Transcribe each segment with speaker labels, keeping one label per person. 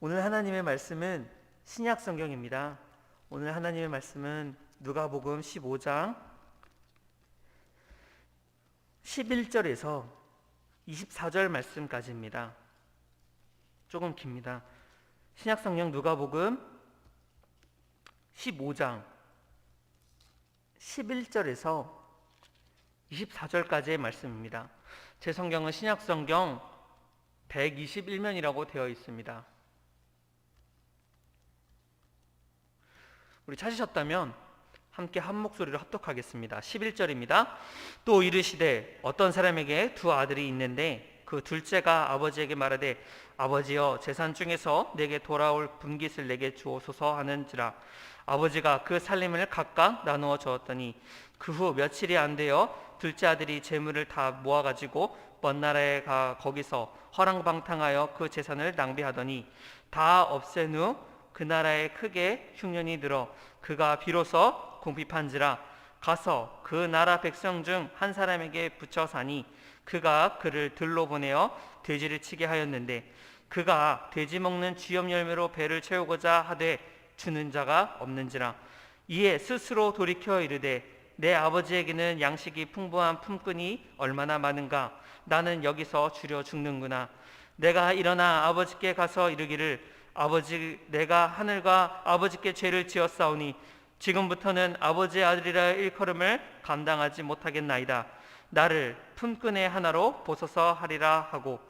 Speaker 1: 오늘 하나님의 말씀은 신약 성경입니다. 오늘 하나님의 말씀은 누가복음 15장 11절에서 24절 말씀까지입니다. 조금 깁니다. 신약 성경 누가복음 15장 11절에서 24절까지의 말씀입니다. 제 성경은 신약 성경 121면이라고 되어 있습니다. 우리 찾으셨다면 함께 한 목소리로 합독하겠습니다. 11절입니다. 또 이르시되 어떤 사람에게 두 아들이 있는데 그 둘째가 아버지에게 말하되 아버지여 재산 중에서 내게 돌아올 분깃을 내게 주옵소서 하는지라. 아버지가 그 살림을 각각 나누어 주었더니 그 후 며칠이 안 되어 둘째 아들이 재물을 다 모아가지고 먼 나라에 가 거기서 허랑방탕하여 그 재산을 낭비하더니 다 없앤 후 그 나라에 크게 흉년이 들어 그가 비로소 궁핍한지라. 가서 그 나라 백성 중 한 사람에게 붙여 사니 그가 그를 들로 보내어 돼지를 치게 하였는데 그가 돼지 먹는 쥐염 열매로 배를 채우고자 하되 주는 자가 없는지라. 이에 스스로 돌이켜 이르되 내 아버지에게는 양식이 풍부한 품꾼이 얼마나 많은가. 나는 여기서 주려 죽는구나. 내가 일어나 아버지께 가서 이르기를 아버지, 내가 하늘과 아버지께 죄를 지었사오니 지금부터는 아버지의 아들이라 일컬음을 감당하지 못하겠나이다. 나를 품꾼의 하나로 보소서 하리라 하고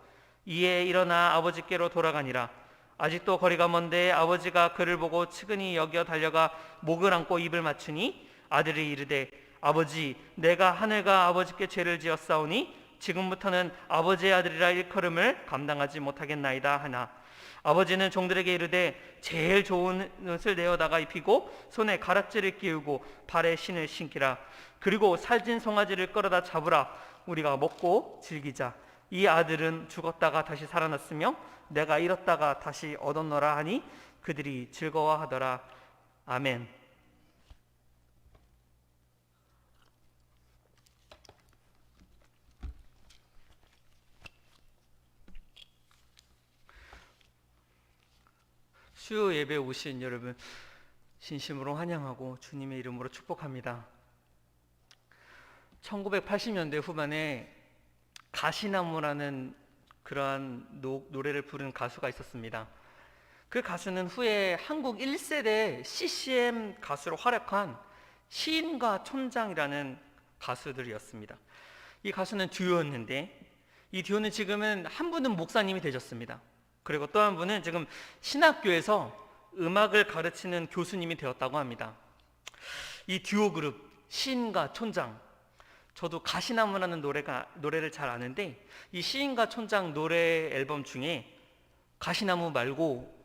Speaker 1: 이에 일어나 아버지께로 돌아가니라. 아직도 거리가 먼데 아버지가 그를 보고 측은히 여겨 달려가 목을 안고 입을 맞추니 아들이 이르되 아버지, 내가 하늘과 아버지께 죄를 지었사오니 지금부터는 아버지의 아들이라 일컬음을 감당하지 못하겠나이다 하나. 아버지는 종들에게 이르되 제일 좋은 옷을 내어다가 입히고 손에 가락지를 끼우고 발에 신을 신기라. 그리고 살찐 송아지를 끌어다 잡으라. 우리가 먹고 즐기자. 이 아들은 죽었다가 다시 살아났으며 내가 잃었다가 다시 얻었노라 하니 그들이 즐거워하더라. 아멘. 수요 예배에 오신 여러분 진심으로 환영하고 주님의 이름으로 축복합니다. 1980년대 후반에 가시나무라는 그러한 노래를 부르는 가수가 있었습니다. 그 가수는 후에 한국 1세대 CCM 가수로 활약한 시인과 촌장이라는 가수들이었습니다. 이 가수는 듀오였는데 이 듀오는 지금은 한 분은 목사님이 되셨습니다. 그리고 또 한 분은 지금 신학교에서 음악을 가르치는 교수님이 되었다고 합니다. 이 듀오 그룹 시인과 촌장, 저도 가시나무라는 노래를 잘 아는데 이 시인과 촌장 노래 앨범 중에 가시나무 말고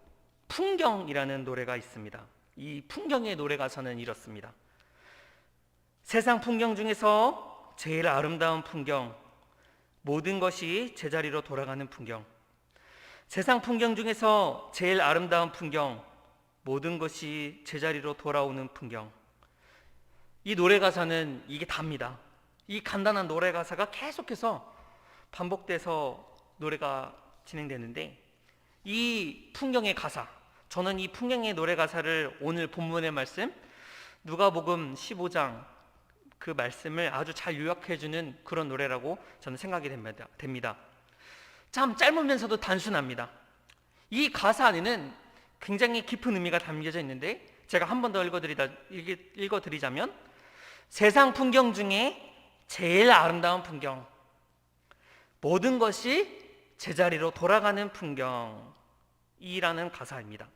Speaker 1: 풍경이라는 노래가 있습니다. 이 풍경의 노래 가사는 이렇습니다. 세상 풍경 중에서 제일 아름다운 풍경, 모든 것이 제자리로 돌아가는 풍경. 세상 풍경 중에서 제일 아름다운 풍경, 모든 것이 제자리로 돌아오는 풍경. 이 노래 가사는 이게 답니다. 이 간단한 노래 가사가 계속해서 반복돼서 노래가 진행되는데 이 풍경의 가사, 저는 이 풍경의 노래 가사를 오늘 본문의 말씀 누가복음 15장 그 말씀을 아주 잘 요약해주는 그런 노래라고 저는 생각이 됩니다. 참 짧으면서도 단순합니다. 이 가사 안에는 굉장히 깊은 의미가 담겨져 있는데 제가 한 번 더 읽어드리자면 세상 풍경 중에 제일 아름다운 풍경, 모든 것이 제자리로 돌아가는 풍경이라는 가사입니다.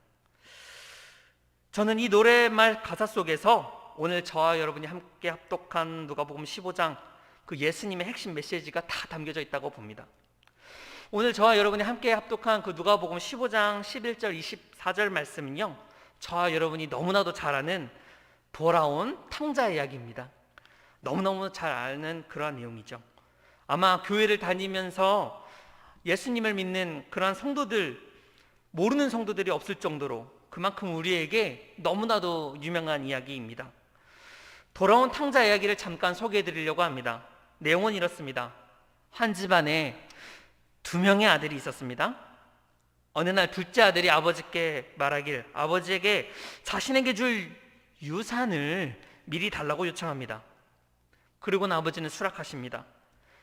Speaker 1: 저는 이 노래말 가사 속에서 오늘 저와 여러분이 함께 합독한 누가복음 15장 그 예수님의 핵심 메시지가 다 담겨져 있다고 봅니다. 오늘 저와 여러분이 함께 합독한 그 누가복음 15장 11절 24절 말씀은요, 저와 여러분이 너무나도 잘 아는 돌아온 탕자 이야기입니다. 너무너무 잘 아는 그러한 내용이죠. 아마 교회를 다니면서 예수님을 믿는 그러한 성도들, 모르는 성도들이 없을 정도로 그만큼 우리에게 너무나도 유명한 이야기입니다. 돌아온 탕자 이야기를 잠깐 소개해 드리려고 합니다. 내용은 이렇습니다. 한 집안에 두 명의 아들이 있었습니다. 어느 날 둘째 아들이 아버지께 말하길 아버지에게 자신에게 줄 유산을 미리 달라고 요청합니다. 그리고는 아버지는 수락하십니다.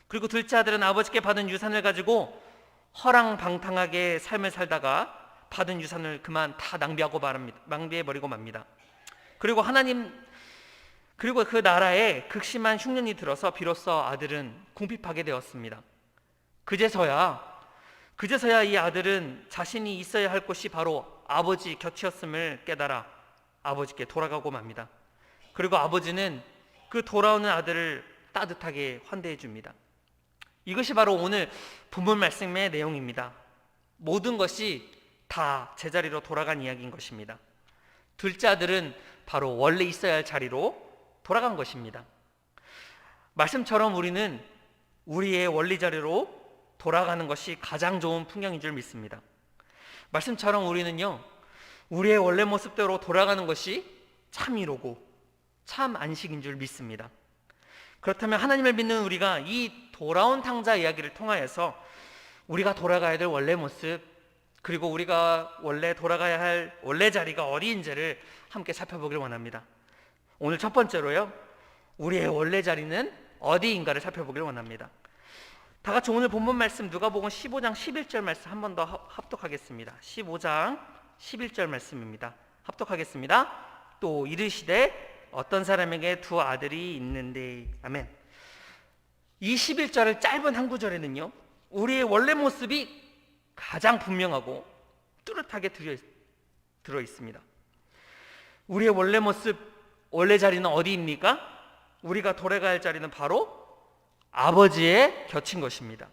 Speaker 1: 그리고 둘째 아들은 아버지께 받은 유산을 가지고 허랑방탕하게 삶을 살다가 받은 유산을 그만 다 낭비해버리고 맙니다. 그리고 그 나라에 극심한 흉년이 들어서 비로소 아들은 궁핍하게 되었습니다. 그제서야 이 아들은 자신이 있어야 할 곳이 바로 아버지 곁이었음을 깨달아 아버지께 돌아가고 맙니다. 그리고 아버지는 그 돌아오는 아들을 따뜻하게 환대해 줍니다. 이것이 바로 오늘 본문 말씀의 내용입니다. 모든 것이 다 제자리로 돌아간 이야기인 것입니다. 둘째 아들은 바로 원래 있어야 할 자리로 돌아간 것입니다. 말씀처럼 우리는 우리의 원래 자리로 돌아가는 것이 가장 좋은 풍경인 줄 믿습니다. 말씀처럼 우리는요, 우리의 원래 모습대로 돌아가는 것이 참 위로고 참 안식인 줄 믿습니다. 그렇다면 하나님을 믿는 우리가 이 돌아온 탕자 이야기를 통하여서 우리가 돌아가야 될 원래 모습, 그리고 우리가 원래 돌아가야 할 원래 자리가 어디인지를 함께 살펴보길 원합니다. 오늘 첫 번째로요, 우리의 원래 자리는 어디인가를 살펴보길 원합니다. 다 같이 오늘 본문 말씀 누가복음 15장 11절 말씀 한 번 더 합독하겠습니다. 15장 11절 말씀입니다. 합독하겠습니다. 또 이르시되 어떤 사람에게 두 아들이 있는데, 아멘. 이 11절의 짧은 한 구절에는요, 우리의 원래 모습이 가장 분명하고 뚜렷하게 들어 있습니다. 우리의 원래 모습, 원래 자리는 어디입니까? 우리가 돌아가야 할 자리는 바로 아버지의 곁인 것입니다.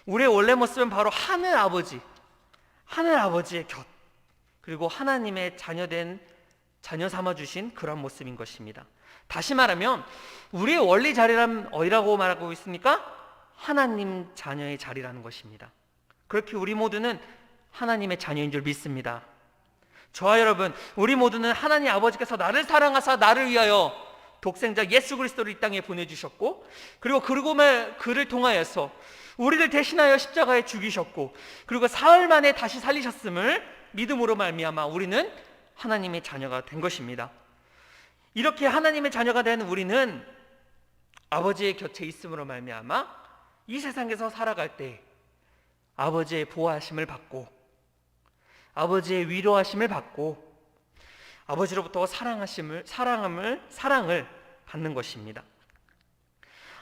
Speaker 1: 우리의 원래 모습은 바로 하늘 아버지의 곁, 그리고 하나님의 자녀 삼아주신 그런 모습인 것입니다. 다시 말하면 우리의 원래 자리란 어디라고 말하고 있습니까? 하나님 자녀의 자리라는 것입니다. 그렇게 우리 모두는 하나님의 자녀인 줄 믿습니다. 저와 여러분, 우리 모두는 하나님 아버지께서 나를 사랑하사 나를 위하여 독생자 예수 그리스도를 이 땅에 보내주셨고, 그리고 그를 통하여서 우리를 대신하여 십자가에 죽이셨고, 그리고 사흘 만에 다시 살리셨음을 믿음으로 말미암아 우리는 하나님의 자녀가 된 것입니다. 이렇게 하나님의 자녀가 된 우리는 아버지의 곁에 있음으로 말미암아 이 세상에서 살아갈 때 아버지의 보호하심을 받고, 아버지의 위로하심을 받고, 아버지로부터 사랑을 받는 것입니다.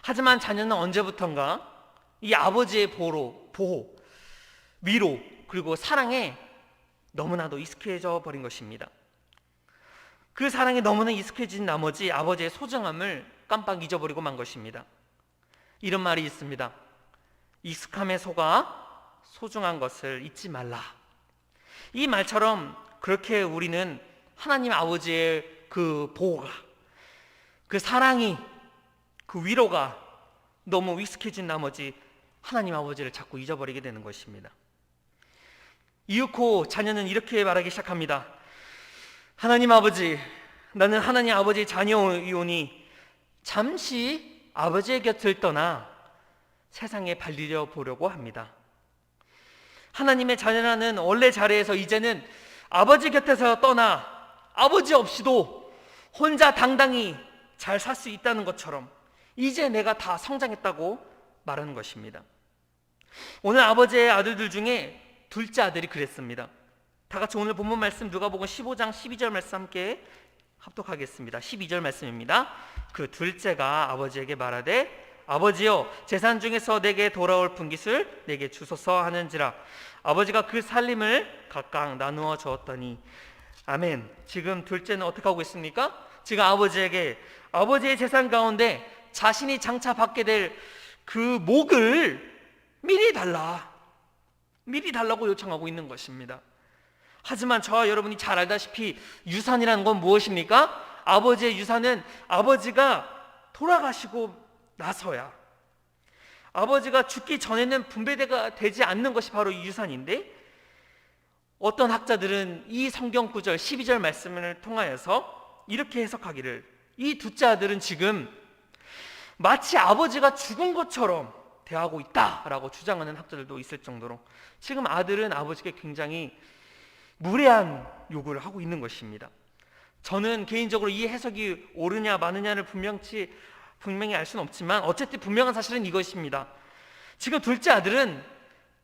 Speaker 1: 하지만 자녀는 언제부턴가 이 아버지의 보호, 위로, 그리고 사랑에 너무나도 익숙해져 버린 것입니다. 그 사랑에 너무나 익숙해진 나머지 아버지의 소중함을 깜빡 잊어버리고 만 것입니다. 이런 말이 있습니다. 익숙함에 속아 소중한 것을 잊지 말라. 이 말처럼 그렇게 우리는 하나님 아버지의 그 보호가, 그 사랑이, 그 위로가 너무 익숙해진 나머지 하나님 아버지를 자꾸 잊어버리게 되는 것입니다. 이윽고 자녀는 이렇게 말하기 시작합니다. 하나님 아버지, 나는 하나님 아버지의 자녀이오니 잠시 아버지의 곁을 떠나 세상에 발디뎌 보려고 합니다. 하나님의 자녀라는 원래 자리에서 이제는 아버지 곁에서 떠나 아버지 없이도 혼자 당당히 잘 살 수 있다는 것처럼 이제 내가 다 성장했다고 말하는 것입니다. 오늘 아버지의 아들들 중에 둘째 아들이 그랬습니다. 다 같이 오늘 본문 말씀 누가복음 15장 12절 말씀 함께 합독하겠습니다. 12절 말씀입니다. 그 둘째가 아버지에게 말하되 아버지여, 재산 중에서 내게 돌아올 분깃을 내게 주소서 하는지라. 아버지가 그 살림을 각각 나누어 주었더니, 아멘. 지금 둘째는 어떻게 하고 있습니까? 지금 아버지에게 아버지의 재산 가운데 자신이 장차 받게 될 그 목을 미리 달라고 요청하고 있는 것입니다. 하지만 저와 여러분이 잘 알다시피 유산이라는 건 무엇입니까? 아버지의 유산은 아버지가 돌아가시고 나서야, 아버지가 죽기 전에는 분배가 되지 않는 것이 바로 이 유산인데, 어떤 학자들은 이 성경 구절 12절 말씀을 통하여서 이렇게 해석하기를, 이 둘째 아들은 지금 마치 아버지가 죽은 것처럼 대하고 있다라고 주장하는 학자들도 있을 정도로 지금 아들은 아버지께 굉장히 무례한 요구를 하고 있는 것입니다. 저는 개인적으로 이 해석이 옳으냐 마느냐를 분명히 알 수는 없지만 어쨌든 분명한 사실은 이것입니다. 지금 둘째 아들은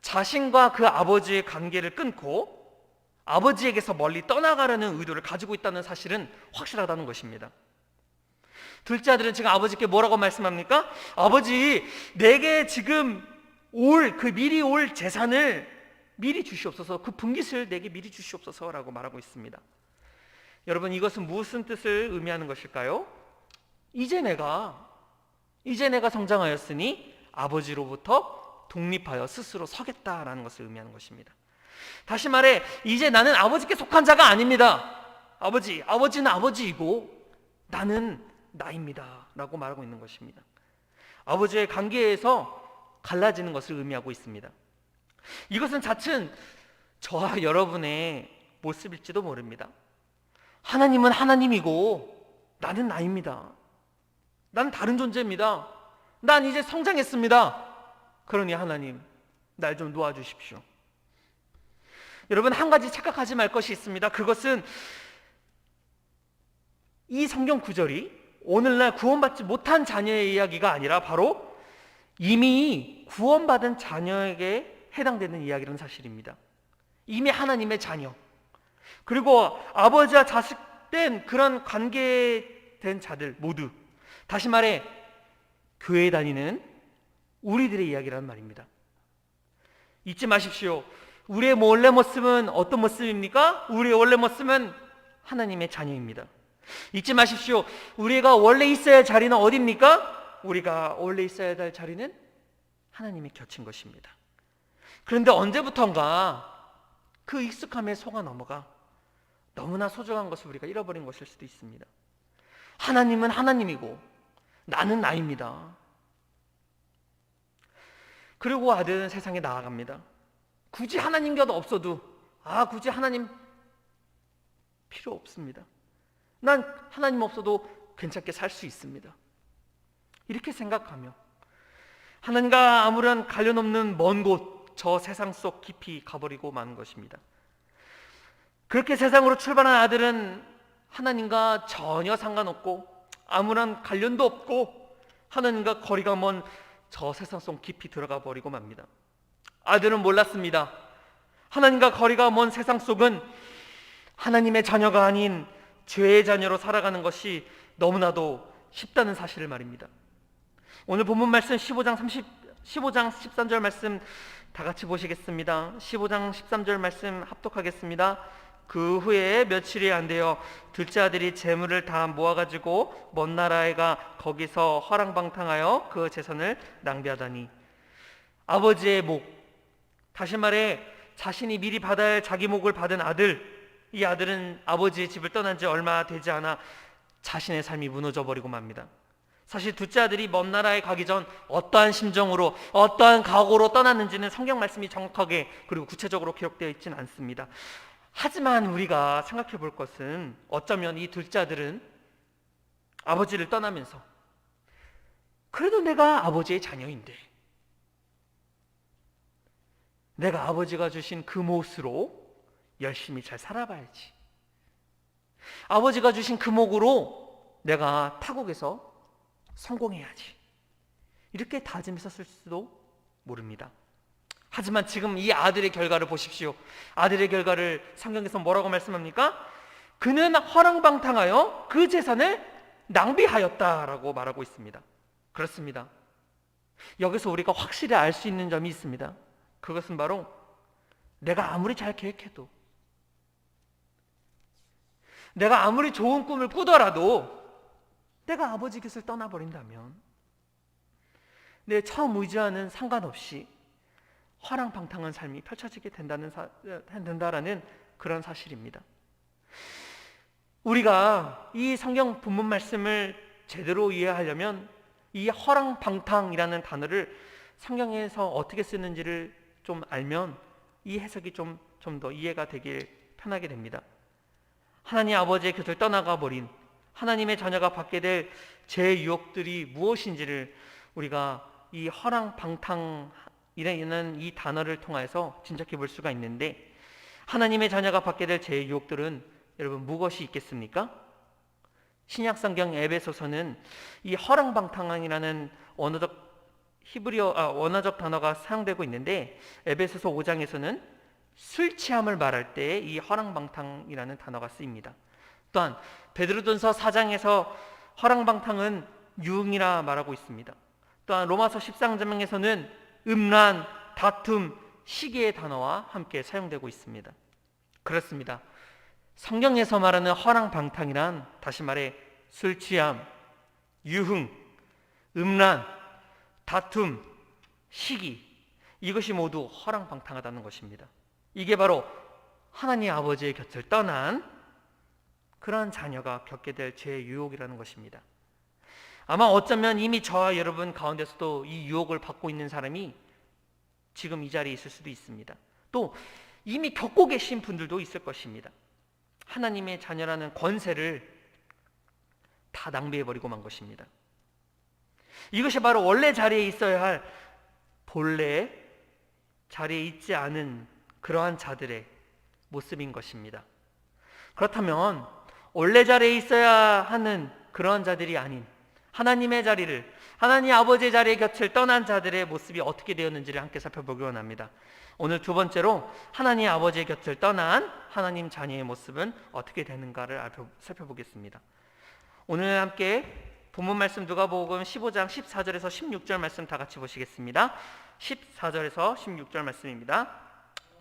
Speaker 1: 자신과 그 아버지의 관계를 끊고 아버지에게서 멀리 떠나가려는 의도를 가지고 있다는 사실은 확실하다는 것입니다. 둘째 아들은 지금 아버지께 뭐라고 말씀합니까? 아버지, 내게 지금 미리 올 재산을 미리 주시옵소서, 그 분깃을 내게 미리 주시옵소서라고 말하고 있습니다. 여러분, 이것은 무슨 뜻을 의미하는 것일까요? 이제 내가 성장하였으니 아버지로부터 독립하여 스스로 서겠다라는 것을 의미하는 것입니다. 다시 말해, 이제 나는 아버지께 속한 자가 아닙니다. 아버지는 아버지이고 나는 나입니다 라고 말하고 있는 것입니다. 아버지의 관계에서 갈라지는 것을 의미하고 있습니다. 이것은 자칫 저와 여러분의 모습일지도 모릅니다. 하나님은 하나님이고 나는 나입니다. 나는 다른 존재입니다. 난 이제 성장했습니다. 그러니 하나님, 날 좀 놓아주십시오. 여러분, 한 가지 착각하지 말 것이 있습니다. 그것은 이 성경 구절이 오늘날 구원받지 못한 자녀의 이야기가 아니라 바로 이미 구원받은 자녀에게 해당되는 이야기라는 사실입니다. 이미 하나님의 자녀, 그리고 아버지와 자식된 그런 관계된 자들 모두, 다시 말해 교회에 다니는 우리들의 이야기라는 말입니다. 잊지 마십시오. 우리의 원래 모습은 어떤 모습입니까? 우리의 원래 모습은 하나님의 자녀입니다. 잊지 마십시오. 우리가 원래 있어야 할 자리는 어디입니까? 우리가 원래 있어야 할 자리는 하나님의 곁인 것입니다. 그런데 언제부턴가 그 익숙함에 속아 넘어가 너무나 소중한 것을 우리가 잃어버린 것일 수도 있습니다. 하나님은 하나님이고 나는 나입니다. 그리고 아들은 세상에 나아갑니다. 굳이 하나님 곁 없어도 굳이 하나님 필요 없습니다. 난 하나님 없어도 괜찮게 살 수 있습니다. 이렇게 생각하며 하나님과 아무런 관련 없는 먼 곳, 저 세상 속 깊이 가버리고 마는 것입니다. 그렇게 세상으로 출발한 아들은 하나님과 전혀 상관없고 아무런 관련도 없고 하나님과 거리가 먼 저 세상 속 깊이 들어가 버리고 맙니다. 아들은 몰랐습니다. 하나님과 거리가 먼 세상 속은 하나님의 자녀가 아닌 죄의 자녀로 살아가는 것이 너무나도 쉽다는 사실을 말입니다. 오늘 본문 말씀 15장 13절 말씀 다 같이 보시겠습니다. 15장 13절 말씀 합독하겠습니다. 그 후에 며칠이 안 되어 둘째 아들이 재물을 다 모아가지고 먼 나라에 가 거기서 허랑방탕하여 그 재산을 낭비하다니. 아버지의 목, 다시 말해 자신이 미리 받아야 할 자기 목을 받은 아들, 이 아들은 아버지의 집을 떠난 지 얼마 되지 않아 자신의 삶이 무너져 버리고 맙니다. 사실 둘째 아들이 먼 나라에 가기 전 어떠한 심정으로 어떠한 각오로 떠났는지는 성경 말씀이 정확하게 그리고 구체적으로 기록되어 있지는 않습니다. 하지만 우리가 생각해 볼 것은 어쩌면 이 둘째 아들은 아버지를 떠나면서 그래도 내가 아버지의 자녀인데 내가 아버지가 주신 그 몫으로 열심히 잘 살아봐야지. 아버지가 주신 그 목으로 내가 타국에서 성공해야지. 이렇게 다짐했었을 수도 모릅니다. 하지만 지금 이 아들의 결과를 보십시오. 아들의 결과를 성경에서 뭐라고 말씀합니까? 그는 허랑방탕하여 그 재산을 낭비하였다라고 말하고 있습니다. 그렇습니다. 여기서 우리가 확실히 알 수 있는 점이 있습니다. 그것은 바로 내가 아무리 잘 계획해도, 내가 아무리 좋은 꿈을 꾸더라도 내가 아버지 곁을 떠나버린다면 내 처음 의지와는 상관없이 허랑방탕한 삶이 펼쳐지게 된다라는 그런 사실입니다. 우리가 이 성경 본문 말씀을 제대로 이해하려면 이 허랑방탕이라는 단어를 성경에서 어떻게 쓰는지를 좀 알면 이 해석이 좀 더 이해가 되길 편하게 됩니다. 하나님 아버지의 곁을 떠나가 버린 하나님의 자녀가 받게 될 죄의 유혹들이 무엇인지를 우리가 이 허랑방탕이라는 이 단어를 통해서 짐작해 볼 수가 있는데, 하나님의 자녀가 받게 될 죄의 유혹들은 여러분 무엇이 있겠습니까? 신약성경 에베소서는 이 허랑방탕이라는 원어적 단어가 사용되고 있는데, 에베소서 5장에서는 술 취함을 말할 때 이 허랑방탕이라는 단어가 쓰입니다. 또한 베드로전서 4장에서 허랑방탕은 유흥이라 말하고 있습니다. 또한 로마서 13장에서는 음란, 다툼, 시기의 단어와 함께 사용되고 있습니다. 그렇습니다. 성경에서 말하는 허랑방탕이란, 다시 말해 술 취함, 유흥, 음란, 다툼, 시기, 이것이 모두 허랑방탕하다는 것입니다. 이게 바로 하나님 아버지의 곁을 떠난 그러한 자녀가 겪게 될 죄의 유혹이라는 것입니다. 아마 어쩌면 이미 저와 여러분 가운데서도 이 유혹을 받고 있는 사람이 지금 이 자리에 있을 수도 있습니다. 또 이미 겪고 계신 분들도 있을 것입니다. 하나님의 자녀라는 권세를 다 낭비해버리고 만 것입니다. 이것이 바로 원래 자리에 있어야 할 본래 자리에 있지 않은 그러한 자들의 모습인 것입니다. 그렇다면 원래 자리에 있어야 하는 그러한 자들이 아닌 하나님의 자리를, 하나님 아버지의 자리의 곁을 떠난 자들의 모습이 어떻게 되었는지를 함께 살펴보기 원합니다. 오늘 두 번째로 하나님 아버지의 곁을 떠난 하나님 자녀의 모습은 어떻게 되는가를 살펴보겠습니다. 오늘 함께 본문 말씀 누가복음 15장 14절에서 16절 말씀 다 같이 보시겠습니다. 14절에서 16절 말씀입니다.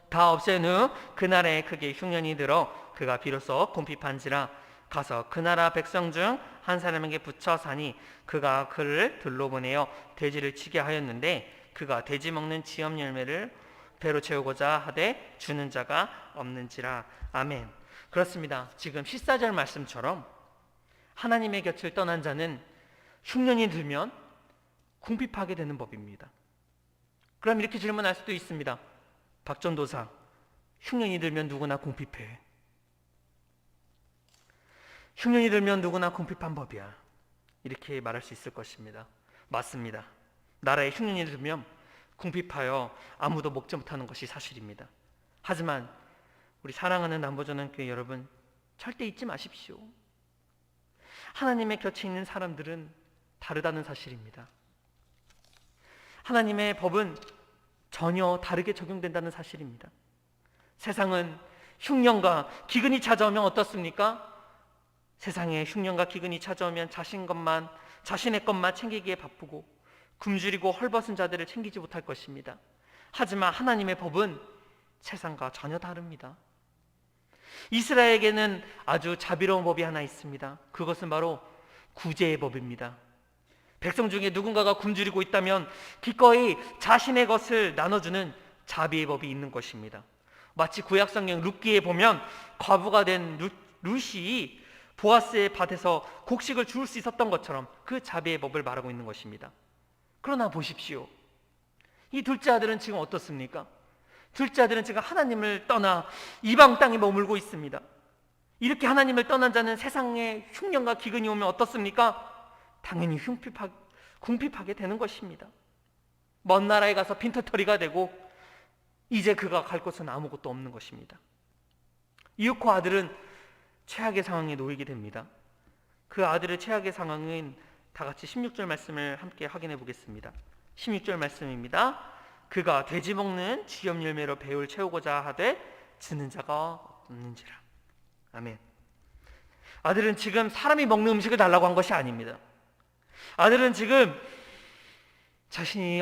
Speaker 1: 다 없앤 후 그날에 크게 흉년이 들어 그가 비로소 궁핍한지라 가서 그 나라 백성 중 한 사람에게 붙여 사니 그가 그를 들러보내어 돼지를 치게 하였는데 그가 돼지 먹는 지엄 열매를 배로 채우고자 하되 주는 자가 없는지라. 아멘. 그렇습니다. 지금 14절 말씀처럼 하나님의 곁을 떠난 자는 흉년이 들면 궁핍하게 되는 법입니다. 그럼 이렇게 질문할 수도 있습니다. 박전도사, 흉년이 들면 누구나 궁핍해. 흉년이 들면 누구나 궁핍한 법이야. 이렇게 말할 수 있을 것입니다. 맞습니다. 나라에 흉년이 들면 궁핍하여 아무도 먹지 못하는 것이 사실입니다. 하지만 우리 사랑하는 남보전원교회 여러분, 절대 잊지 마십시오. 하나님의 곁에 있는 사람들은 다르다는 사실입니다. 하나님의 법은 전혀 다르게 적용된다는 사실입니다. 세상은 흉년과 기근이 찾아오면 어떻습니까? 세상에 흉년과 기근이 찾아오면 자신의 것만 챙기기에 바쁘고 굶주리고 헐벗은 자들을 챙기지 못할 것입니다. 하지만 하나님의 법은 세상과 전혀 다릅니다. 이스라엘에게는 아주 자비로운 법이 하나 있습니다. 그것은 바로 구제의 법입니다. 백성 중에 누군가가 굶주리고 있다면 기꺼이 자신의 것을 나눠주는 자비의 법이 있는 것입니다. 마치 구약성경 룻기에 보면 과부가 된 룻이 보아스의 밭에서 곡식을 주울 수 있었던 것처럼 그 자비의 법을 말하고 있는 것입니다. 그러나 보십시오. 이 둘째 아들은 지금 어떻습니까? 둘째 아들은 지금 하나님을 떠나 이방 땅에 머물고 있습니다. 이렇게 하나님을 떠난 자는 세상에 흉년과 기근이 오면 어떻습니까? 당연히 궁핍하게 되는 것입니다. 먼 나라에 가서 빈털터리가 되고 이제 그가 갈 곳은 아무것도 없는 것입니다. 이윽고 아들은 최악의 상황에 놓이게 됩니다. 그 아들의 최악의 상황은 다 같이 16절 말씀을 함께 확인해 보겠습니다. 16절 말씀입니다. 그가 돼지 먹는 지엄 열매로 배를 채우고자 하되 주는 자가 없는지라. 아멘. 아들은 지금 사람이 먹는 음식을 달라고 한 것이 아닙니다. 아들은 지금 자신이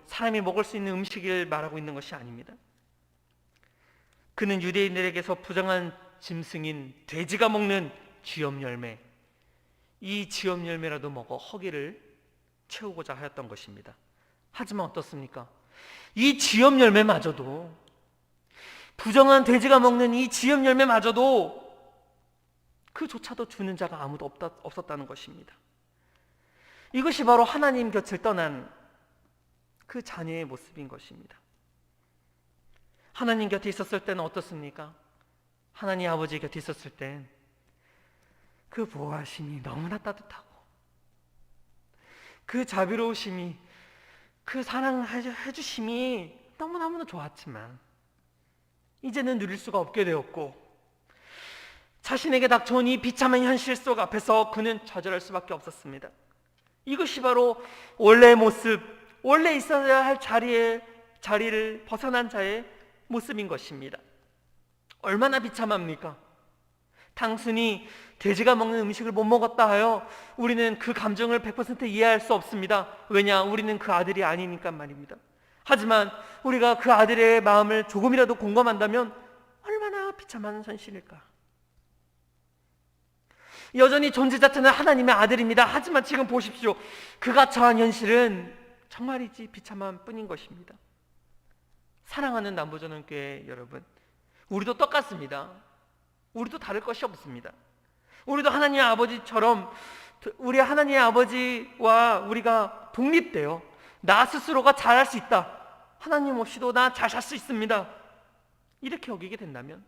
Speaker 1: 사람이 먹을 수 있는 음식을 말하고 있는 것이 아닙니다. 그는 유대인들에게서 부정한 짐승인 돼지가 먹는 쥐엄 열매, 이 쥐엄 열매라도 먹어 허기를 채우고자 하였던 것입니다. 하지만 어떻습니까? 이 쥐엄 열매마저도, 부정한 돼지가 먹는 이 쥐엄 열매마저도 그조차도 주는 자가 아무도 없었다는 것입니다. 이것이 바로 하나님 곁을 떠난 그 자녀의 모습인 것입니다. 하나님 곁에 있었을 때는 어떻습니까? 하나님 아버지 곁에 있었을 땐 그 보호하심이 너무나 따뜻하고 그 자비로우심이 그 사랑해 주심이 너무너무 좋았지만 이제는 누릴 수가 없게 되었고, 자신에게 닥쳐온 이 비참한 현실 속 앞에서 그는 좌절할 수밖에 없었습니다. 이것이 바로 원래의 모습, 원래 있어야 할 자리를 벗어난 자의 모습인 것입니다. 얼마나 비참합니까? 단순히 돼지가 먹는 음식을 못 먹었다 하여 우리는 그 감정을 100% 이해할 수 없습니다. 왜냐? 우리는 그 아들이 아니니까 말입니다. 하지만 우리가 그 아들의 마음을 조금이라도 공감한다면 얼마나 비참한 현실일까? 여전히 존재 자체는 하나님의 아들입니다. 하지만 지금 보십시오. 그가 처한 현실은 정말이지 비참한 뿐인 것입니다. 사랑하는 남부전원교회 여러분, 우리도 똑같습니다. 우리도 다를 것이 없습니다. 우리도 하나님의 아버지처럼 우리 하나님의 아버지와 우리가 독립돼요. 나 스스로가 잘할 수 있다. 하나님 없이도 나 잘 살 수 있습니다. 이렇게 여기게 된다면,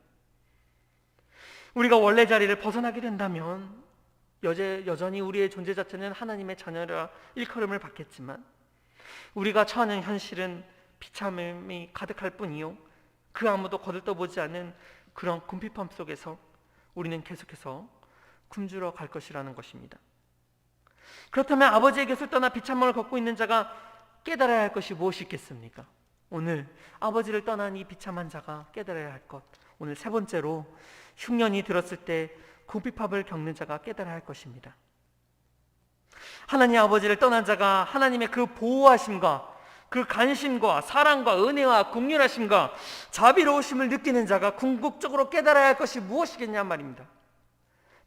Speaker 1: 우리가 원래 자리를 벗어나게 된다면 여전히 우리의 존재 자체는 하나님의 자녀라 일컬음을 받겠지만 우리가 처하는 현실은 비참함이 가득할 뿐이요, 그 아무도 거들떠보지 않은 그런 궁핍함 속에서 우리는 계속해서 굶주려 갈 것이라는 것입니다. 그렇다면 아버지의 곁을 떠나 비참함을 걷고 있는 자가 깨달아야 할 것이 무엇이 있겠습니까? 오늘 아버지를 떠난 이 비참한 자가 깨달아야 할 것, 오늘 세 번째로 흉년이 들었을 때 궁핍함을 겪는 자가 깨달아야 할 것입니다. 하나님 아버지를 떠난 자가 하나님의 그 보호하심과 그 간신과 사랑과 은혜와 긍휼하심과 자비로우심을 느끼는 자가 궁극적으로 깨달아야 할 것이 무엇이겠냐 말입니다.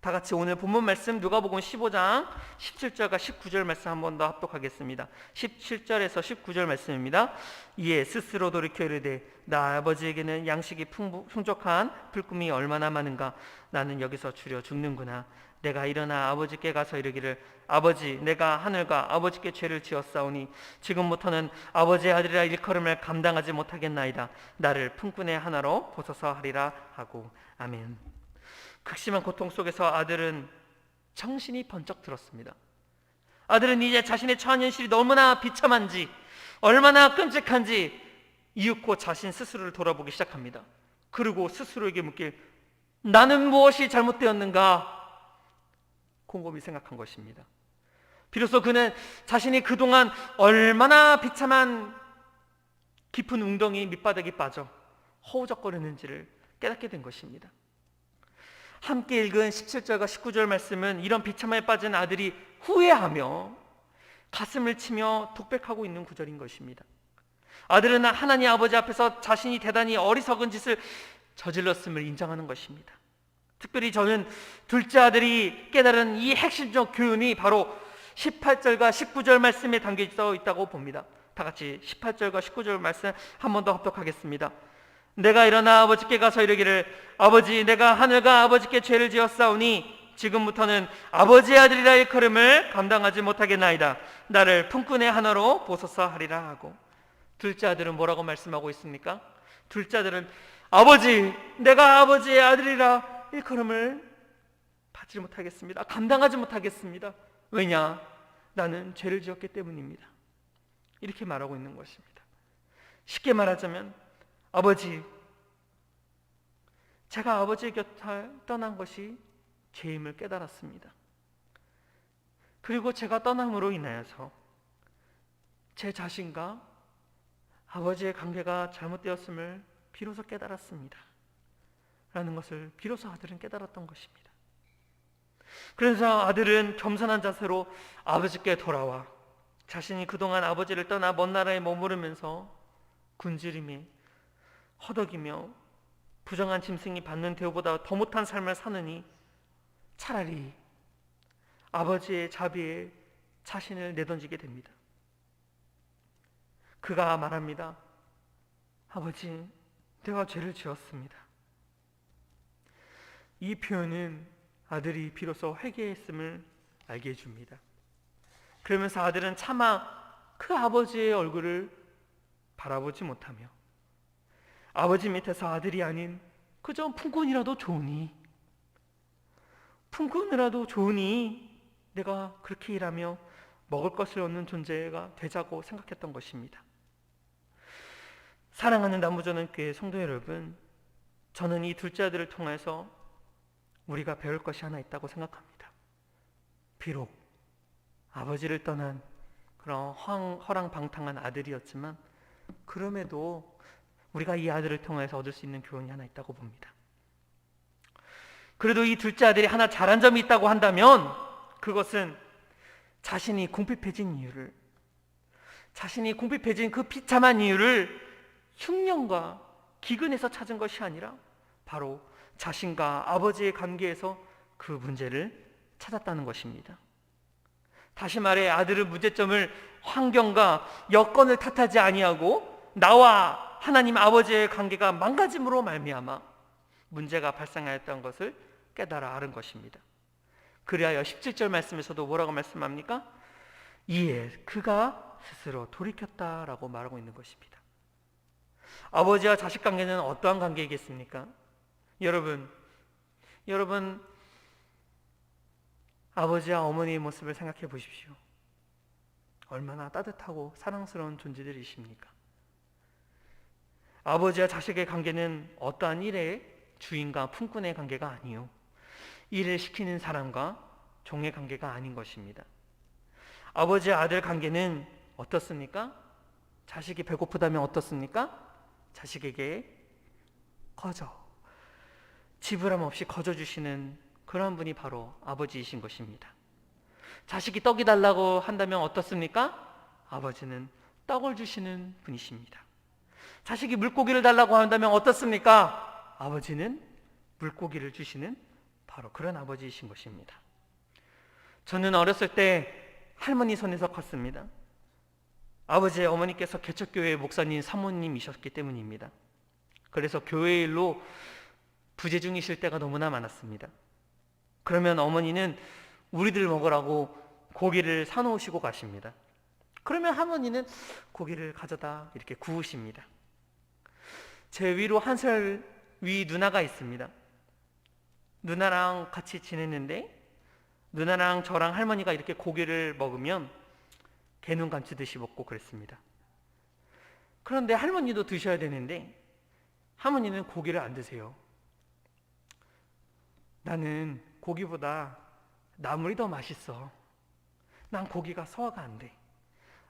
Speaker 1: 다 같이 오늘 본문 말씀 누가복음 15장 17절과 19절 말씀 한 번 더 합독하겠습니다. 17절에서 19절 말씀입니다. 이에 스스로 돌이켜 이르되 나 아버지에게는 양식이 풍족한 불금이 얼마나 많은가. 나는 여기서 주려 죽는구나. 내가 일어나 아버지께 가서 이르기를 아버지, 내가 하늘과 아버지께 죄를 지었사오니 지금부터는 아버지의 아들이라 일컬음을 감당하지 못하겠나이다. 나를 품꾼의 하나로 보소서 하리라 하고. 아멘. 극심한 고통 속에서 아들은 정신이 번쩍 들었습니다. 아들은 이제 자신의 처한 현실이 너무나 비참한지, 얼마나 끔찍한지 이윽고 자신 스스로를 돌아보기 시작합니다. 그리고 스스로에게 묻길, 나는 무엇이 잘못되었는가? 곰곰이 생각한 것입니다. 비로소 그는 자신이 그동안 얼마나 비참한 깊은 웅덩이 밑바닥에 빠져 허우적거리는지를 깨닫게 된 것입니다. 함께 읽은 17절과 19절 말씀은 이런 비참함에 빠진 아들이 후회하며 가슴을 치며 독백하고 있는 구절인 것입니다. 아들은 하나님 아버지 앞에서 자신이 대단히 어리석은 짓을 저질렀음을 인정하는 것입니다. 특별히 저는 둘째 아들이 깨달은 이 핵심적 교훈이 바로 18절과 19절 말씀에 담겨져 있다고 봅니다. 다 같이 18절과 19절 말씀 한 번 더 합독하겠습니다. 내가 일어나 아버지께 가서 이르기를 아버지, 내가 하늘과 아버지께 죄를 지었사오니 지금부터는 아버지의 아들이라 일컬음을 감당하지 못하겠나이다. 나를 품꾼의 하나로 보소서 하리라 하고. 둘째 아들은 뭐라고 말씀하고 있습니까? 둘째 아들은 아버지, 내가 아버지의 아들이라 일컬음을 받지 못하겠습니다. 감당하지 못하겠습니다. 왜냐? 나는 죄를 지었기 때문입니다. 이렇게 말하고 있는 것입니다. 쉽게 말하자면 아버지, 제가 아버지의 곁을 떠난 것이 죄임을 깨달았습니다. 그리고 제가 떠남으로 인하여서 제 자신과 아버지의 관계가 잘못되었음을 비로소 깨달았습니다. 라는 것을 비로소 아들은 깨달았던 것입니다. 그래서 아들은 겸손한 자세로 아버지께 돌아와 자신이 그동안 아버지를 떠나 먼 나라에 머무르면서 굶주림에 허덕이며 부정한 짐승이 받는 대우보다 더 못한 삶을 사느니 차라리 아버지의 자비에 자신을 내던지게 됩니다. 그가 말합니다. 아버지, 내가 죄를 지었습니다. 이 표현은 아들이 비로소 회개했음을 알게 해줍니다. 그러면서 아들은 차마 그 아버지의 얼굴을 바라보지 못하며 아버지 밑에서 아들이 아닌 그저 품꾼이라도 좋으니 내가 그렇게 일하며 먹을 것을 얻는 존재가 되자고 생각했던 것입니다. 사랑하는 남부전원교회 성도 여러분, 저는 이 둘째 아들을 통해서 우리가 배울 것이 하나 있다고 생각합니다. 비록 아버지를 떠난 그런 허랑방탕한 아들이었지만 그럼에도 우리가 이 아들을 통해서 얻을 수 있는 교훈이 하나 있다고 봅니다. 그래도 이 둘째 아들이 하나 잘한 점이 있다고 한다면 그것은 자신이 궁핍해진 이유를, 자신이 궁핍해진 그 비참한 이유를 흉년과 기근에서 찾은 것이 아니라 바로 자신과 아버지의 관계에서 그 문제를 찾았다는 것입니다. 다시 말해 아들은 문제점을 환경과 여건을 탓하지 아니하고 나와 하나님 아버지의 관계가 망가짐으로 말미암아 문제가 발생하였던 것을 깨달아 알은 것입니다. 그리하여 17절 말씀에서도 뭐라고 말씀합니까? 이에 그가 스스로 돌이켰다라고 말하고 있는 것입니다. 아버지와 자식 관계는 어떠한 관계이겠습니까? 여러분 아버지와 어머니의 모습을 생각해 보십시오. 얼마나 따뜻하고 사랑스러운 존재들이십니까? 아버지와 자식의 관계는 어떠한 일의 주인과 품꾼의 관계가 아니요, 일을 시키는 사람과 종의 관계가 아닌 것입니다. 아버지와 아들 관계는 어떻습니까? 자식이 배고프다면 어떻습니까? 자식에게 지불함 없이 거저주시는 그런 분이 바로 아버지이신 것입니다. 자식이 떡이 달라고 한다면 어떻습니까? 아버지는 떡을 주시는 분이십니다. 자식이 물고기를 달라고 한다면 어떻습니까? 아버지는 물고기를 주시는 바로 그런 아버지이신 것입니다. 저는 어렸을 때 할머니 손에서 컸습니다. 아버지의 어머니께서 개척교회 목사님 사모님이셨기 때문입니다. 그래서 교회 일로 부재중이실 때가 너무나 많았습니다. 그러면 어머니는 우리들 먹으라고 고기를 사놓으시고 가십니다. 그러면 할머니는 고기를 가져다 이렇게 구우십니다. 제 위로 한 살 위 누나가 있습니다. 누나랑 같이 지냈는데 누나랑 저랑 할머니가 이렇게 고기를 먹으면 개눈 감치듯이 먹고 그랬습니다. 그런데 할머니도 드셔야 되는데 할머니는 고기를 안 드세요. 나는 고기보다 나물이 더 맛있어. 난 고기가 소화가 안 돼.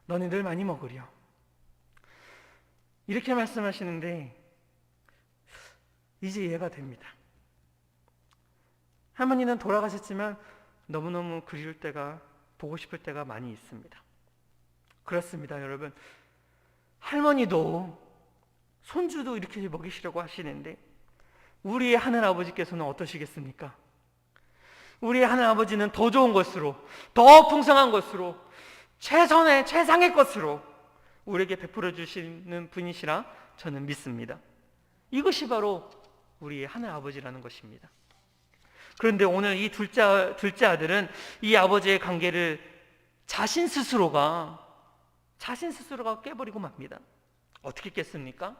Speaker 1: 너네들 많이 먹으려. 이렇게 말씀하시는데 이제 이해가 됩니다. 할머니는 돌아가셨지만 너무너무 그리울 때가, 보고 싶을 때가 많이 있습니다. 그렇습니다, 여러분. 할머니도 손주도 이렇게 먹이시려고 하시는데 우리의 하늘 아버지께서는 어떠시겠습니까? 우리의 하늘 아버지는 더 좋은 것으로, 더 풍성한 것으로, 최상의 것으로 우리에게 베풀어 주시는 분이시라 저는 믿습니다. 이것이 바로 우리의 하늘 아버지라는 것입니다. 그런데 오늘 이 둘째 아들은 이 아버지의 관계를 자신 스스로가 깨버리고 맙니다. 어떻게 깼습니까?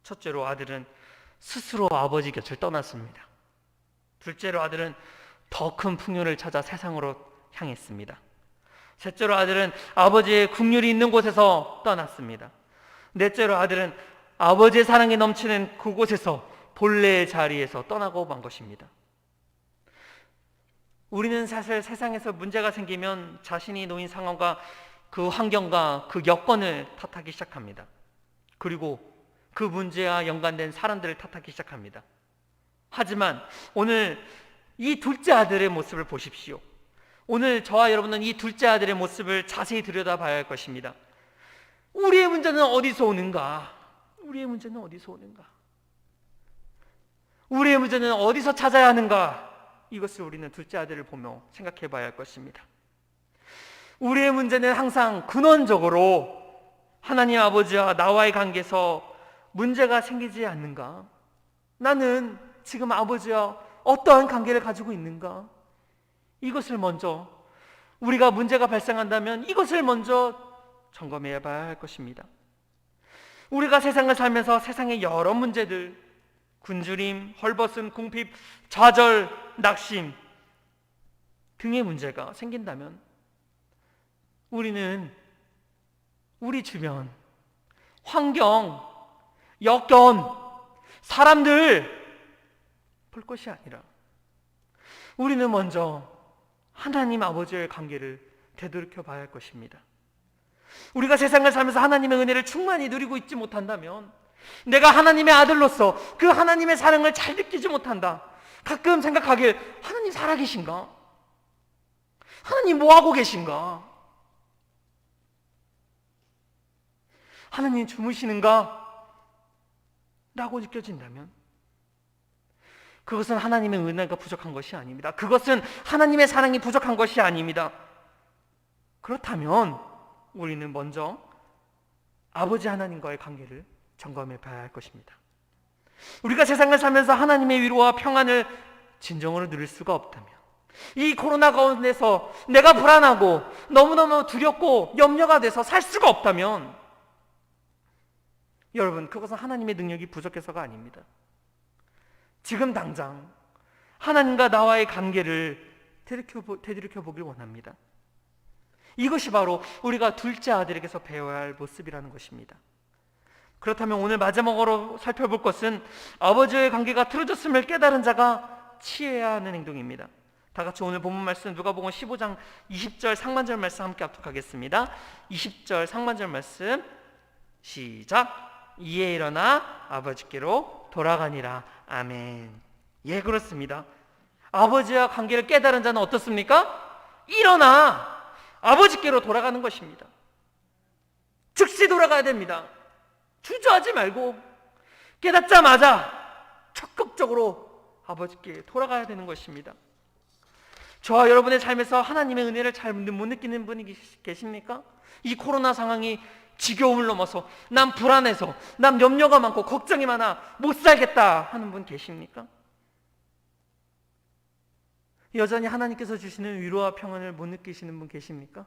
Speaker 1: 첫째로 아들은 스스로 아버지 곁을 떠났습니다. 둘째로 아들은 더 큰 풍요를 찾아 세상으로 향했습니다. 셋째로 아들은 아버지의 긍휼이 있는 곳에서 떠났습니다. 넷째로 아들은 아버지의 사랑이 넘치는 그곳에서 본래의 자리에서 떠나고 만 것입니다. 우리는 사실 세상에서 문제가 생기면 자신이 놓인 상황과 그 환경과 그 여건을 탓하기 시작합니다. 그리고 그 문제와 연관된 사람들을 탓하기 시작합니다. 하지만 오늘 이 둘째 아들의 모습을 보십시오. 오늘 저와 여러분은 이 둘째 아들의 모습을 자세히 들여다봐야 할 것입니다. 우리의 문제는 어디서 오는가? 우리의 문제는 어디서 오는가? 우리의 문제는 어디서 찾아야 하는가? 이것을 우리는 둘째 아들을 보며 생각해 봐야 할 것입니다. 우리의 문제는 항상 근원적으로 하나님 아버지와 나와의 관계에서 문제가 생기지 않는가? 나는 지금 아버지와 어떠한 관계를 가지고 있는가? 이것을 먼저, 우리가 문제가 발생한다면 이것을 먼저 점검해 봐야 할 것입니다. 우리가 세상을 살면서 세상의 여러 문제들, 굶주림, 헐벗음, 궁핍, 좌절, 낙심 등의 문제가 생긴다면 우리는 우리 주변, 환경, 여건, 사람들 볼 것이 아니라 우리는 먼저 하나님 아버지의 관계를 되돌이켜 봐야 할 것입니다. 우리가 세상을 살면서 하나님의 은혜를 충만히 누리고 있지 못한다면, 내가 하나님의 아들로서 그 하나님의 사랑을 잘 느끼지 못한다. 가끔 생각하길, 하나님 살아계신가? 하나님 뭐하고 계신가? 하나님 주무시는가? 라고 느껴진다면 그것은 하나님의 은혜가 부족한 것이 아닙니다. 그것은 하나님의 사랑이 부족한 것이 아닙니다. 그렇다면 우리는 먼저 아버지 하나님과의 관계를 점검해 봐야 할 것입니다. 우리가 세상을 살면서 하나님의 위로와 평안을 진정으로 누릴 수가 없다면, 이 코로나 가운데서 내가 불안하고 너무너무 두렵고 염려가 돼서 살 수가 없다면, 여러분, 그것은 하나님의 능력이 부족해서가 아닙니다. 지금 당장 하나님과 나와의 관계를 되돌이켜 보길 원합니다. 이것이 바로 우리가 둘째 아들에게서 배워야 할 모습이라는 것입니다. 그렇다면 오늘 마지막으로 살펴볼 것은 아버지의 관계가 틀어졌음을 깨달은 자가 취해야 하는 행동입니다. 다 같이 오늘 본문 말씀 누가복음 15장 20절 상반절 말씀 함께 합독하겠습니다. 20절 상반절 말씀 시작. 이에 일어나 아버지께로 돌아가니라. 아멘. 예, 그렇습니다. 아버지와 관계를 깨달은 자는 어떻습니까? 일어나 아버지께로 돌아가는 것입니다. 즉시 돌아가야 됩니다. 주저하지 말고 깨닫자마자 적극적으로 아버지께 돌아가야 되는 것입니다. 저와 여러분의 삶에서 하나님의 은혜를 잘 못 느끼는 분이 계십니까? 이 코로나 상황이 지겨움을 넘어서 난 불안해서, 난 염려가 많고 걱정이 많아 못 살겠다 하는 분 계십니까? 여전히 하나님께서 주시는 위로와 평안을 못 느끼시는 분 계십니까?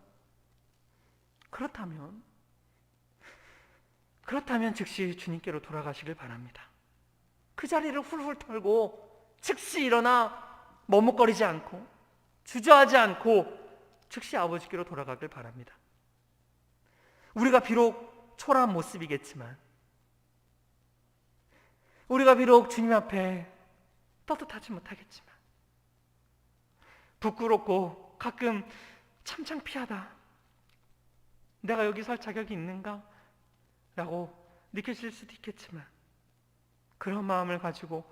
Speaker 1: 그렇다면 즉시 주님께로 돌아가시길 바랍니다. 그 자리를 훌훌 털고 즉시 일어나 머뭇거리지 않고 주저하지 않고 즉시 아버지께로 돌아가길 바랍니다. 우리가 비록 초라한 모습이겠지만, 우리가 비록 주님 앞에 떳떳하지 못하겠지만, 부끄럽고 가끔 참 창피하다, 내가 여기 설 자격이 있는가? 라고 느껴질 수도 있겠지만, 그런 마음을 가지고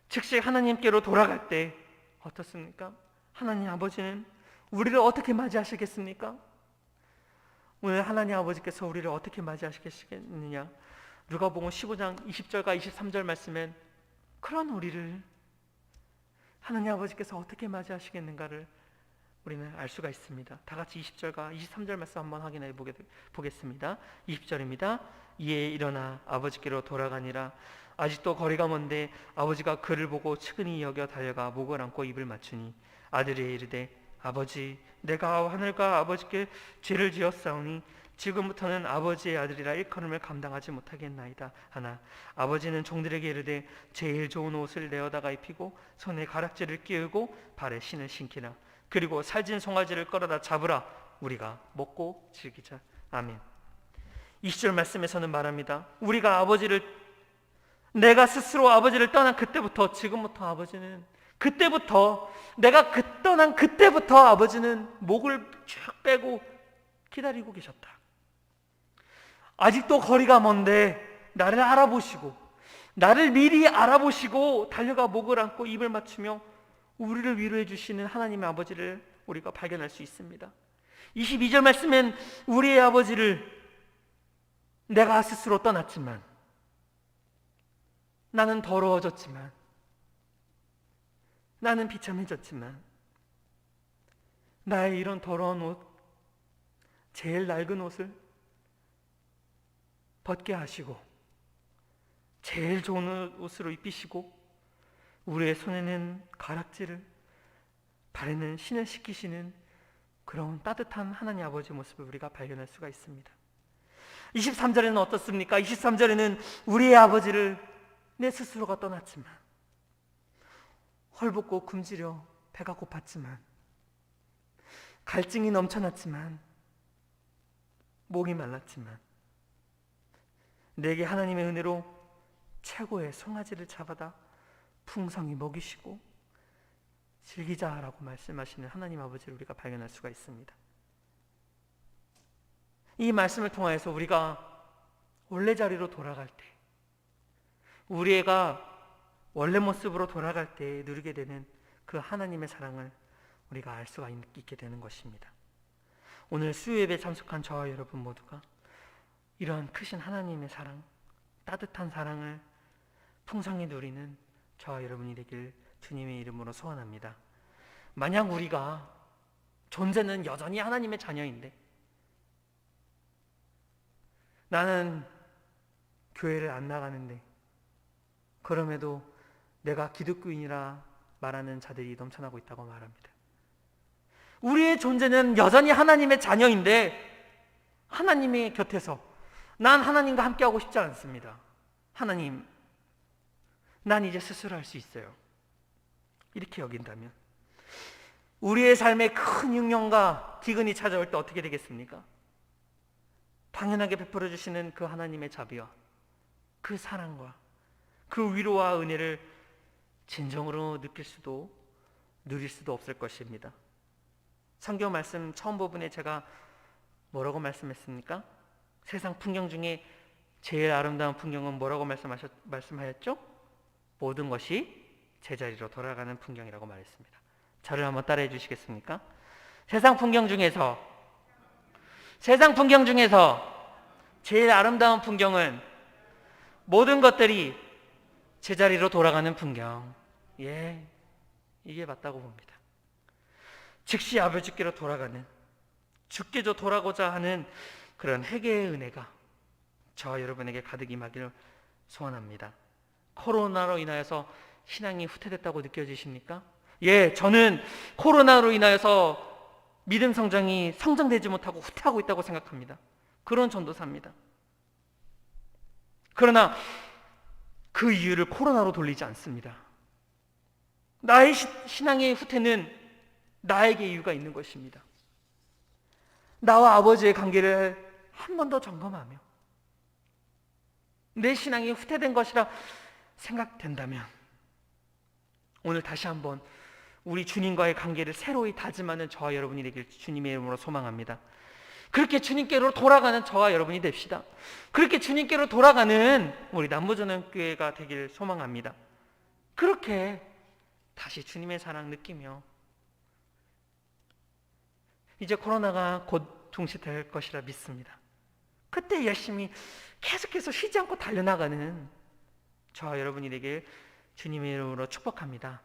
Speaker 1: 즉시 하나님께로 돌아갈 때 어떻습니까? 하나님 아버지는 우리를 어떻게 맞이하시겠습니까? 오늘 하나님 아버지께서 우리를 어떻게 맞이하시겠느냐? 누가복음 15장 20절과 23절 말씀엔 그런 우리를 하나님 아버지께서 어떻게 맞이하시겠는가를 우리는 알 수가 있습니다. 다 같이 20절과 23절 말씀 한번 확인해 보겠습니다. 20절입니다. 이에 일어나 아버지께로 돌아가니라. 아직도 거리가 먼데 아버지가 그를 보고 측은히 여겨 달려가 목을 안고 입을 맞추니 아들이 이르되 아버지, 내가 하늘과 아버지께 죄를 지었사오니 지금부터는 아버지의 아들이라 일컬음을 감당하지 못하겠나이다 하나 아버지는 종들에게 이르되 제일 좋은 옷을 내어다가 입히고 손에 가락지를 끼우고 발에 신을 신기라. 그리고 살진 송아지를 끌어다 잡으라. 우리가 먹고 즐기자. 아멘. 20절 말씀에서는 말합니다. 우리가 내가 스스로 아버지를 떠난 그때부터 지금부터 아버지는, 내가 떠난 그때부터 아버지는 목을 쭉 빼고 기다리고 계셨다. 아직도 거리가 먼데 나를 알아보시고, 나를 미리 알아보시고 달려가 목을 안고 입을 맞추며 우리를 위로해 주시는 하나님의 아버지를 우리가 발견할 수 있습니다. 22절 말씀엔 우리의 아버지를 내가 스스로 떠났지만, 나는 더러워졌지만, 나는 비참해졌지만, 나의 이런 더러운 옷, 제일 낡은 옷을 벗게 하시고 제일 좋은 옷으로 입히시고 우리의 손에는 가락지를, 발에는 신을 시키시는 그런 따뜻한 하나님 아버지의 모습을 우리가 발견할 수가 있습니다. 23절에는 어떻습니까? 23절에는 우리의 아버지를 내 스스로가 떠났지만, 헐벗고 굶주려 배가 고팠지만, 갈증이 넘쳐났지만, 목이 말랐지만 내게 하나님의 은혜로 최고의 송아지를 잡아다 풍성히 먹이시고 즐기자라고 말씀하시는 하나님 아버지를 우리가 발견할 수가 있습니다. 이 말씀을 통하여서 우리가 원래 자리로 돌아갈 때, 우리 애가 원래 모습으로 돌아갈 때 누리게 되는 그 하나님의 사랑을 우리가 알 수가 있게 되는 것입니다. 오늘 수요예배에 참석한 저와 여러분 모두가 이러한 크신 하나님의 사랑, 따뜻한 사랑을 풍성히 누리는 저와 여러분이 되길 주님의 이름으로 소원합니다. 만약 우리가 존재는 여전히 하나님의 자녀인데 나는 교회를 안 나가는데 그럼에도 내가 기독교인이라 말하는 자들이 넘쳐나고 있다고 말합니다. 우리의 존재는 여전히 하나님의 자녀인데 하나님의 곁에서 난 하나님과 함께하고 싶지 않습니다. 하나님, 난 이제 스스로 할 수 있어요. 이렇게 여긴다면 우리의 삶에 큰 흉년과 기근이 찾아올 때 어떻게 되겠습니까? 당연하게 베풀어 주시는 그 하나님의 자비와 그 사랑과 그 위로와 은혜를 진정으로 느낄 수도 누릴 수도 없을 것입니다. 성경 말씀 처음 부분에 제가 뭐라고 말씀했습니까? 세상 풍경 중에 제일 아름다운 풍경은 뭐라고 말씀하였죠? 모든 것이 제자리로 돌아가는 풍경이라고 말했습니다. 저를 한번 따라해 주시겠습니까? 세상 풍경 중에서 제일 아름다운 풍경은 모든 것들이 제자리로 돌아가는 풍경. 예, 이게 맞다고 봅니다. 즉시 아버지께로 돌아가는, 주께로 돌아가고자 하는 그런 회개의 은혜가 저와 여러분에게 가득 임하기를 소원합니다. 코로나로 인하여서 신앙이 후퇴됐다고 느껴지십니까? 예, 저는 코로나로 인하여서 믿음 성장이 성장되지 못하고 후퇴하고 있다고 생각합니다. 그런 전도사입니다. 그러나 그 이유를 코로나로 돌리지 않습니다. 나의 신앙의 후퇴는 나에게 이유가 있는 것입니다. 나와 아버지의 관계를 한 번 더 점검하며 내 신앙이 후퇴된 것이라 생각된다면 오늘 다시 한번 우리 주님과의 관계를 새로이 다짐하는 저와 여러분이 되길 주님의 이름으로 소망합니다. 그렇게 주님께로 돌아가는 저와 여러분이 됩시다. 그렇게 주님께로 돌아가는 우리 남부전원교회가 되길 소망합니다. 그렇게 다시 주님의 사랑 느끼며 이제 코로나가 곧 종식될 것이라 믿습니다. 그때 열심히 계속해서 쉬지 않고 달려나가는 저와 여러분이 되길 주님의 이름으로 축복합니다.